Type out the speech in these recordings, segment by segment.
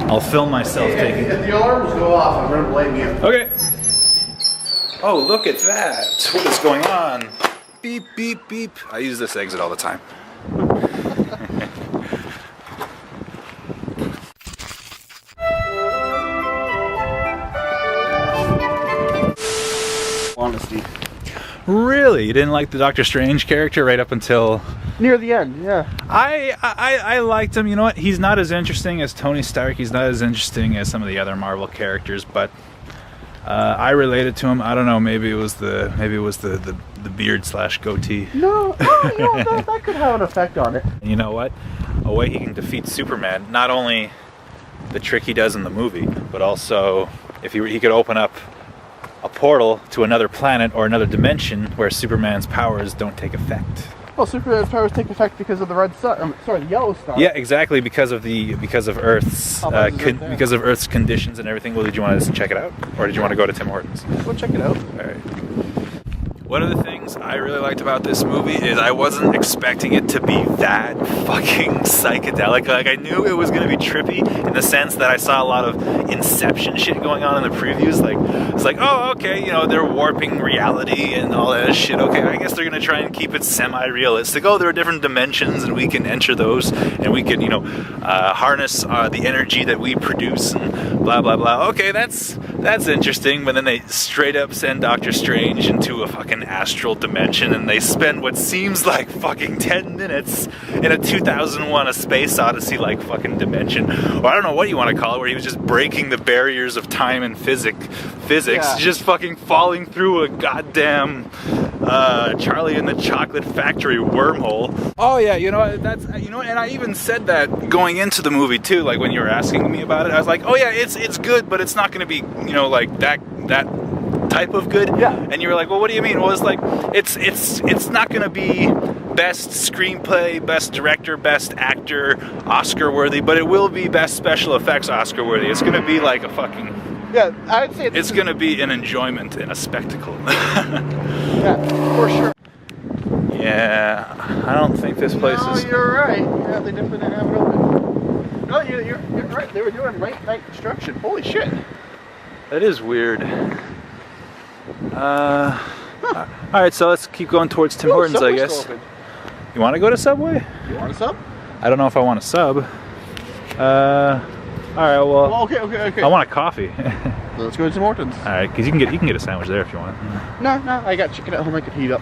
I'll film myself taking. If the alarms go off, I'm gonna blame you. Okay. Oh, look at that! What is going on? Beep, beep, beep. I use this exit all the time. Honesty. Really? You didn't like the Doctor Strange character right up until... Near the end, yeah. I liked him. You know what? He's not as interesting as Tony Stark. He's not as interesting as some of the other Marvel characters, but I related to him. I don't know. Maybe it was the beard / goatee. No, that could have an effect on it. You know what? A way he can defeat Superman. Not only the trick he does in the movie, but also if he could open up a portal to another planet or another dimension where Superman's powers don't take effect. Well, Superman's powers take effect because of the red sun. The yellow star. Yeah, exactly, because of Earth's because of Earth's conditions and everything. Well, did you want to check it out, or did you want to go to Tim Hortons? Go check it out. All right. One of the things I really liked about this movie is I wasn't expecting it to be that fucking psychedelic. Like, I knew it was going to be trippy in the sense that I saw a lot of Inception shit going on in the previews. Like, it's like, oh, okay, you know, they're warping reality and all that shit. Okay, I guess they're going to try and keep it semi-realistic. Oh, there are different dimensions and we can enter those and we can, you know, harness the energy that we produce and blah, blah, blah. Okay, that's interesting. But then they straight up send Doctor Strange into a fucking astral dimension and they spend what seems like fucking 10 minutes in a 2001 A Space Odyssey like fucking dimension, or I don't know what you want to call it, where he was just breaking the barriers of time and physics, yeah. Just fucking falling through a goddamn Charlie and the Chocolate Factory wormhole. Oh yeah, you know, that's, you know, and I even said that going into the movie too, like when you were asking me about it, I was like, oh yeah, it's good, but it's not going to be, you know, like that type of good. Yeah. And you were like, well, what do you mean? Well, it's like it's not going to be best screenplay, best director, best actor Oscar worthy, but it will be best special effects Oscar worthy. It's going to be like a fucking, yeah, I'd say it's going to be an enjoyment and a spectacle. Yeah, for sure. Yeah, I don't think this place is. No, you're right. Yeah, they definitely didn't have it open. No, you're right. They were doing late night construction. Holy shit. That is weird. Alright, so let's keep going towards Tim Hortons, I guess. You want to go to Subway? You want a sub? I don't know if I want a sub. Alright, well. Okay. I want a coffee. So let's go to Tim Hortons. Alright, because you can get a sandwich there if you want. No, I got chicken at home I could heat up.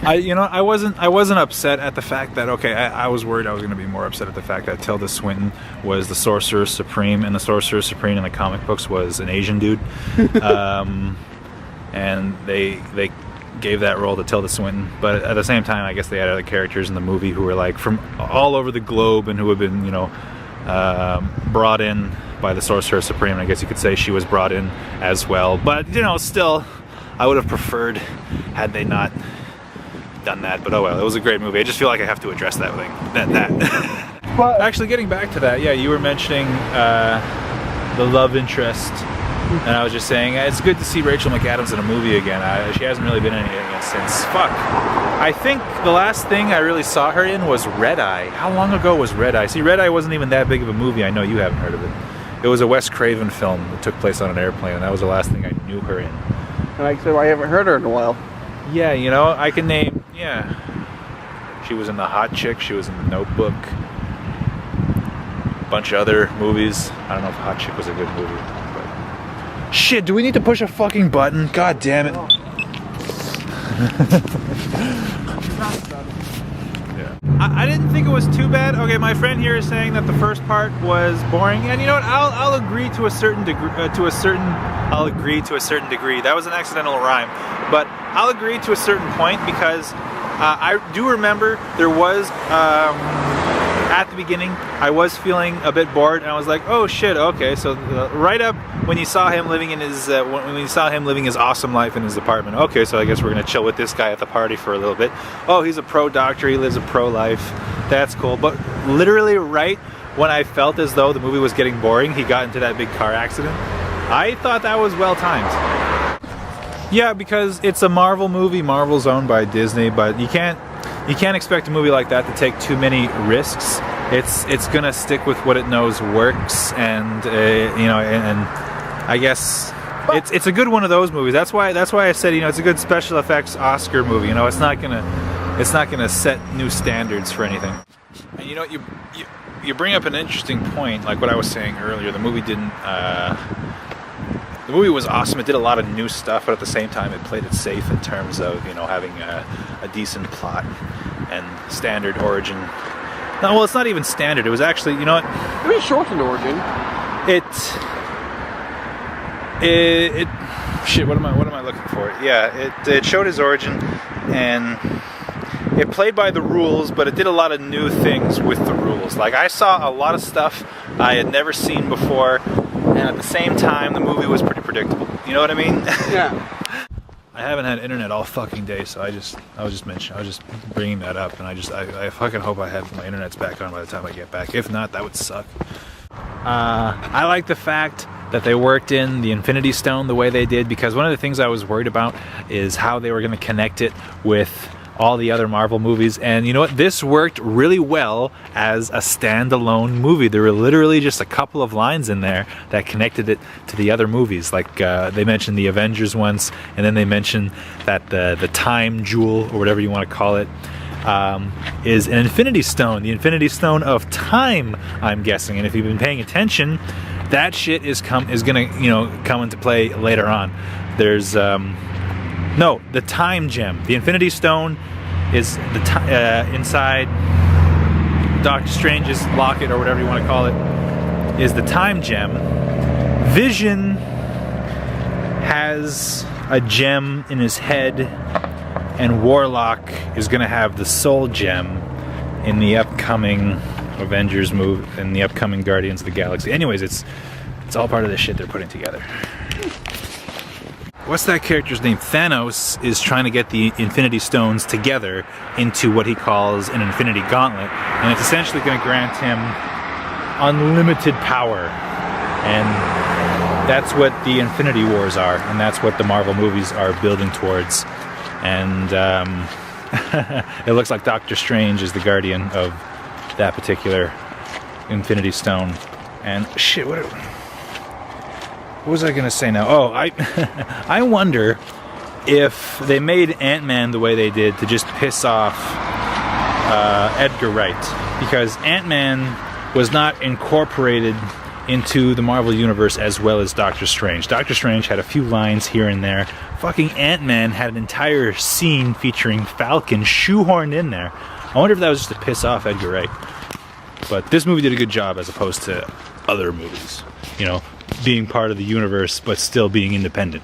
I wasn't upset at the fact that, okay, I was worried I was going to be more upset at the fact that Tilda Swinton was the Sorcerer Supreme, and the Sorcerer Supreme in the comic books was an Asian dude. And they gave that role to Tilda Swinton, but at the same time, I guess they had other characters in the movie who were like from all over the globe and who have been, you know, brought in by the Sorcerer Supreme. I guess you could say she was brought in as well, but you know, still, I would have preferred had they not done that. But oh well, it was a great movie. I just feel like I have to address that thing. That. But actually, getting back to that, yeah, you were mentioning the love interest. And I was just saying, it's good to see Rachel McAdams in a movie again. She hasn't really been in anything since. Fuck. I think the last thing I really saw her in was Red Eye. How long ago was Red Eye? See, Red Eye wasn't even that big of a movie. I know you haven't heard of it. It was a Wes Craven film that took place on an airplane, and that was the last thing I knew her in. And like I said, I haven't heard her in a while. Yeah, you know, I can name, yeah. She was in The Hot Chick. She was in The Notebook. A bunch of other movies. I don't know if Hot Chick was a good movie. Shit, do we need to push a fucking button? God damn it. Yeah. I didn't think it was too bad. Okay, my friend here is saying that the first part was boring, and you know what? I'll agree to a certain degree. I'll agree to a certain degree. That was an accidental rhyme, but I'll agree to a certain point because I do remember there was at the beginning I was feeling a bit bored, and I was like, oh shit, okay. So right up when you saw him living in his when you saw him living his awesome life in his apartment, okay, so I guess we're gonna chill with this guy at the party for a little bit. Oh, he's a pro doctor, he lives a pro life, that's cool. But literally right when I felt as though the movie was getting boring, he got into that big car accident. I thought that was well timed. Yeah, because it's a Marvel movie. Marvel's owned by Disney, but you can't expect a movie like that to take too many risks it's gonna stick with what it knows works, and you know, and I guess it's a good one of those movies. That's why I said, you know, it's a good special effects Oscar movie. You know, it's not gonna set new standards for anything. And you know, you bring up an interesting point, like what I was saying earlier. The movie didn't. The movie was awesome. It did a lot of new stuff, but at the same time, it played it safe in terms of, you know, having a decent plot and standard origin. No, well, it's not even standard. It was actually, you know what? It was shortened origin. Shit. What am I looking for? Yeah, it showed his origin, and it played by the rules, but it did a lot of new things with the rules. Like, I saw a lot of stuff I had never seen before, and at the same time, the movie was pretty predictable. You know what I mean? Yeah. I haven't had internet all fucking day, so I was just bringing that up, and I fucking hope I have my internet's back on by the time I get back. If not, that would suck. I like the fact that they worked in the Infinity Stone the way they did, because one of the things I was worried about is how they were going to connect it with all the other Marvel movies. And you know what? This worked really well as a standalone movie. There were literally just a couple of lines in there that connected it to the other movies. Like they mentioned the Avengers once, and then they mentioned that the Time Jewel, or whatever you want to call it, is an Infinity Stone. The Infinity Stone of Time, I'm guessing. And if you've been paying attention, that shit is gonna, you know, come into play later on. There's no, the Time Gem. The Infinity Stone is inside Doctor Strange's locket, or whatever you want to call it, is the Time Gem. Vision has a gem in his head, and Warlock is going to have the Soul Gem in the upcoming Avengers movie, in the upcoming Guardians of the Galaxy. Anyways, it's all part of the shit they're putting together. What's that character's name? Thanos is trying to get the Infinity Stones together into what he calls an Infinity Gauntlet, and it's essentially going to grant him unlimited power. And that's what the Infinity Wars are, and that's what the Marvel movies are building towards. And it looks like Doctor Strange is the guardian of that particular Infinity Stone. And shit, what was I gonna say now? Oh, I wonder if they made Ant-Man the way they did to just piss off Edgar Wright, because Ant-Man was not incorporated into the Marvel Universe as well as Doctor Strange. Doctor Strange had a few lines here and there. Fucking Ant-Man had an entire scene featuring Falcon shoehorned in there. I wonder if that was just to piss off Edgar Wright. But this movie did a good job as opposed to other movies, you know, being part of the universe but still being independent.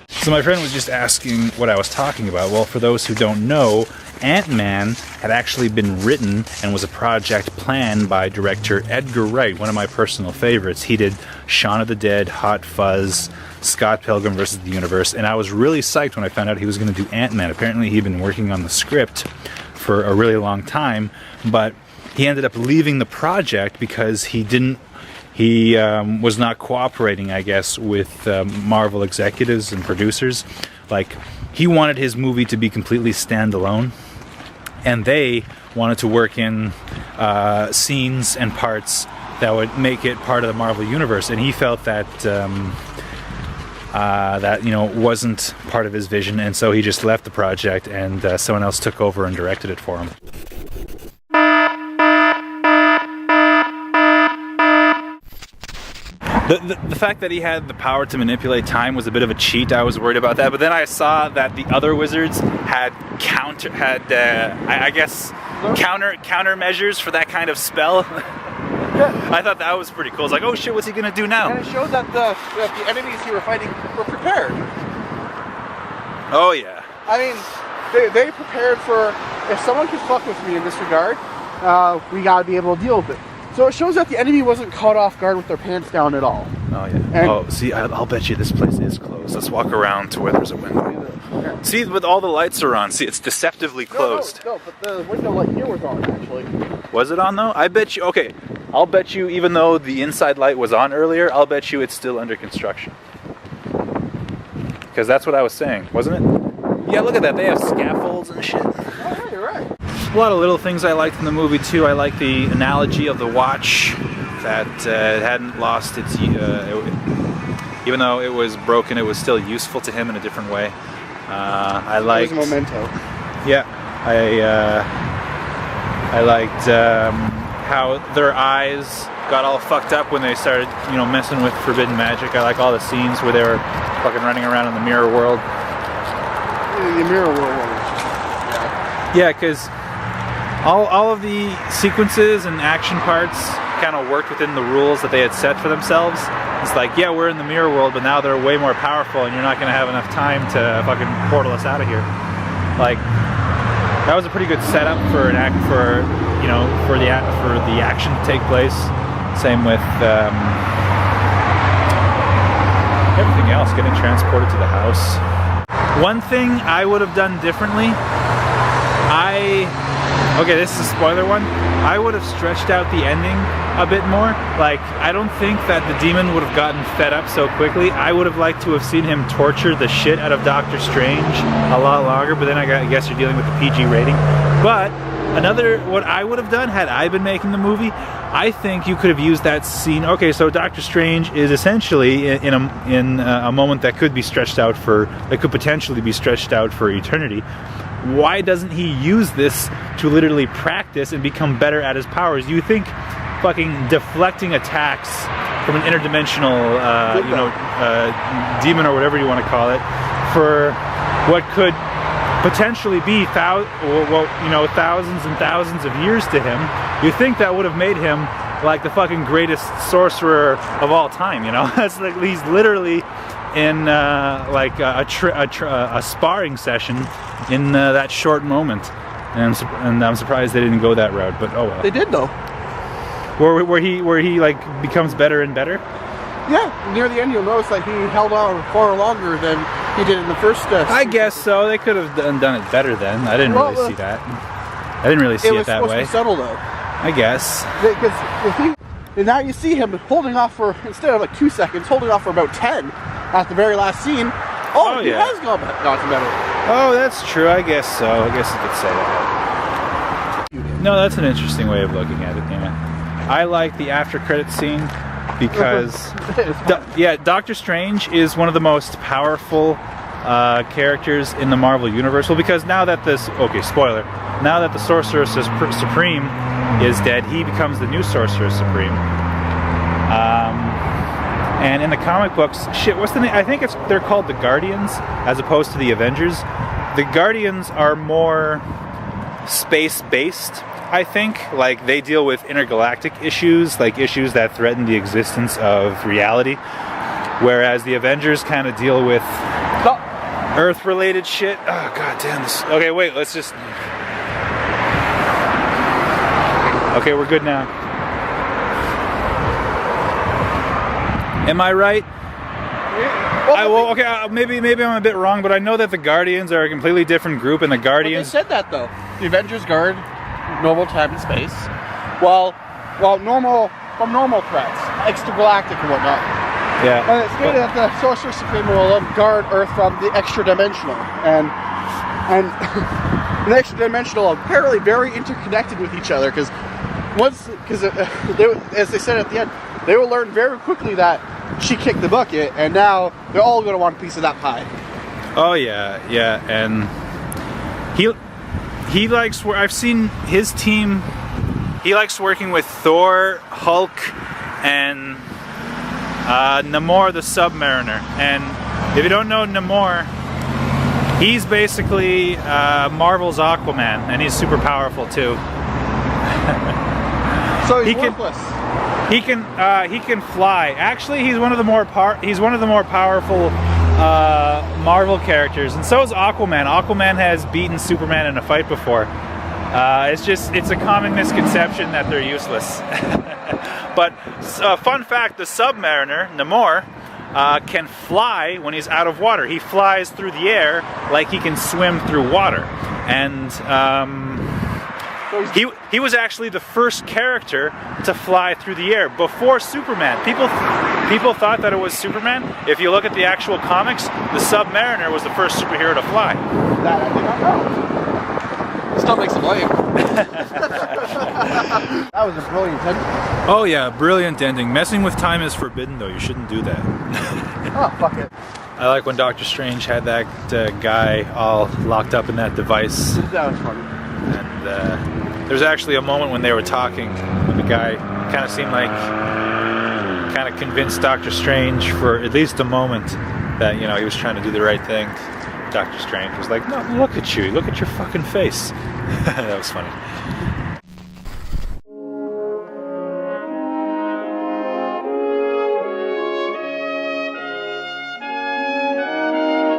So my friend was just asking what I was talking about. Well, for those who don't know, Ant-Man had actually been written and was a project planned by director Edgar Wright, one of my personal favorites. He did Shaun of the Dead, Hot Fuzz, Scott Pilgrim vs. the Universe, and I was really psyched when I found out he was going to do Ant-Man. Apparently he'd been working on the script for a really long time, but he ended up leaving the project because he was not cooperating, I guess, with Marvel executives and producers. Like, he wanted his movie to be completely standalone, and they wanted to work in scenes and parts that would make it part of the Marvel universe, and he felt that that, you know, wasn't part of his vision, and so he just left the project, and someone else took over and directed it for him. The fact that he had the power to manipulate time was a bit of a cheat. I was worried about that, but then I saw that the other wizards had countermeasures for that kind of spell. Yeah. I thought that was pretty cool. It's like, oh shit, what's he gonna do now? And it showed that the enemies he were fighting were prepared. Oh yeah. I mean, they prepared for, if someone can fuck with me in this regard, we gotta be able to deal with it. So it shows that the enemy wasn't caught off guard with their pants down at all. Oh, yeah. And see, I'll bet you this place is closed. Let's walk around to where there's a window. Okay. See, with all the lights are on. See, it's deceptively closed. No, but the window light here was on, actually. Was it on, though? I bet you... Okay, I'll bet you, even though the inside light was on earlier, I'll bet you it's still under construction. Because that's what I was saying, wasn't it? Yeah, look at that. They have scaffolds and shit. Oh, yeah, you're right. A lot of little things I liked in the movie too. I like the analogy of the watch, that it hadn't lost its, even though it was broken, it was still useful to him in a different way. I liked. It was a memento. Yeah, I liked how their eyes got all fucked up when they started, you know, messing with forbidden magic. I like all the scenes where they were fucking running around in the mirror world. The mirror world. Yeah, because all of the sequences and action parts kind of worked within the rules that they had set for themselves. It's like, yeah, we're in the mirror world, but now they're way more powerful, and you're not going to have enough time to fucking portal us out of here. Like, that was a pretty good setup for the action to take place. Same with everything else, getting transported to the house. One thing I would have done differently, okay, this is a spoiler one. I would have stretched out the ending a bit more. Like, I don't think that the demon would have gotten fed up so quickly. I would have liked to have seen him torture the shit out of Doctor Strange a lot longer, but then I guess you're dealing with the PG rating. But what I would have done had I been making the movie, I think you could have used that scene. Okay, so Doctor Strange is essentially in a moment that could be stretched out that could potentially be stretched out for eternity. Why doesn't he use this to literally practice and become better at his powers? You think fucking deflecting attacks from an interdimensional, demon or whatever you want to call it, for what could potentially be thousands and thousands of years to him, you think that would have made him like the fucking greatest sorcerer of all time, you know? It's like he's literally in a sparring session in that short moment, and I'm surprised they didn't go that route. But oh well. They did though. Where he like becomes better and better. Yeah, near the end you'll notice that he held on far longer than he did in the first. I guess so. They could have done it better then. I didn't really see that. I didn't really see it that way. It was supposed to be subtle though. I guess. Because and now you see him holding off for, instead of like 2 seconds, holding off for about 10 at the very last scene. Oh, he has gotten better. Oh, that's true. I guess so. I guess you could say that. No, that's an interesting way of looking at it, yeah. I like the after credit scene because Doctor Strange is one of the most powerful characters in the Marvel Universe. Well, because now that spoiler, now that the Sorcerer Supreme is dead, he becomes the new Sorcerer Supreme. And in the comic books, what's the name? I think they're called the Guardians as opposed to the Avengers. The Guardians are more space-based, I think. Like, they deal with intergalactic issues, like issues that threaten the existence of reality. Whereas the Avengers kind of deal with Earth-related shit. Oh, god damn this. Okay, wait, let's just... Okay, we're good now. Am I right? Maybe I'm a bit wrong, but I know that the Guardians are a completely different group, and the Guardians... They said that, though. The Avengers guard normal time and space, while normal threats, extragalactic and whatnot. Yeah. And it's stated that the Sorcerer Supreme will guard Earth from the extra-dimensional, and the extra-dimensional are apparently very interconnected with each other, because as they said at the end, they will learn very quickly that she kicked the bucket, and now they're all going to want a piece of that pie. Oh yeah, and he likes. I've seen his team. He likes working with Thor, Hulk, and Namor the Submariner. And if you don't know Namor, he's basically Marvel's Aquaman, and he's super powerful too. So he's worthless. He can fly. Actually, he's one of the more powerful Marvel characters, and so is Aquaman. Aquaman has beaten Superman in a fight before. It's a common misconception that they're useless. But fun fact: the Submariner, Namor, can fly when he's out of water. He flies through the air like he can swim through water, and he was actually the first character to fly through the air before Superman. People thought that it was Superman. If you look at the actual comics, the Submariner was the first superhero to fly. That I did not know. Still makes him lame. That was a brilliant ending. Oh yeah, brilliant ending. Messing with time is forbidden though, you shouldn't do that. Oh, fuck it. I like when Doctor Strange had that guy all locked up in that device. That was funny. And there's actually a moment when they were talking, when the guy kind of seemed like, kind of convinced Doctor Strange for at least a moment that, you know, he was trying to do the right thing. Doctor Strange was like, no, look at you, look at your fucking face. That was funny.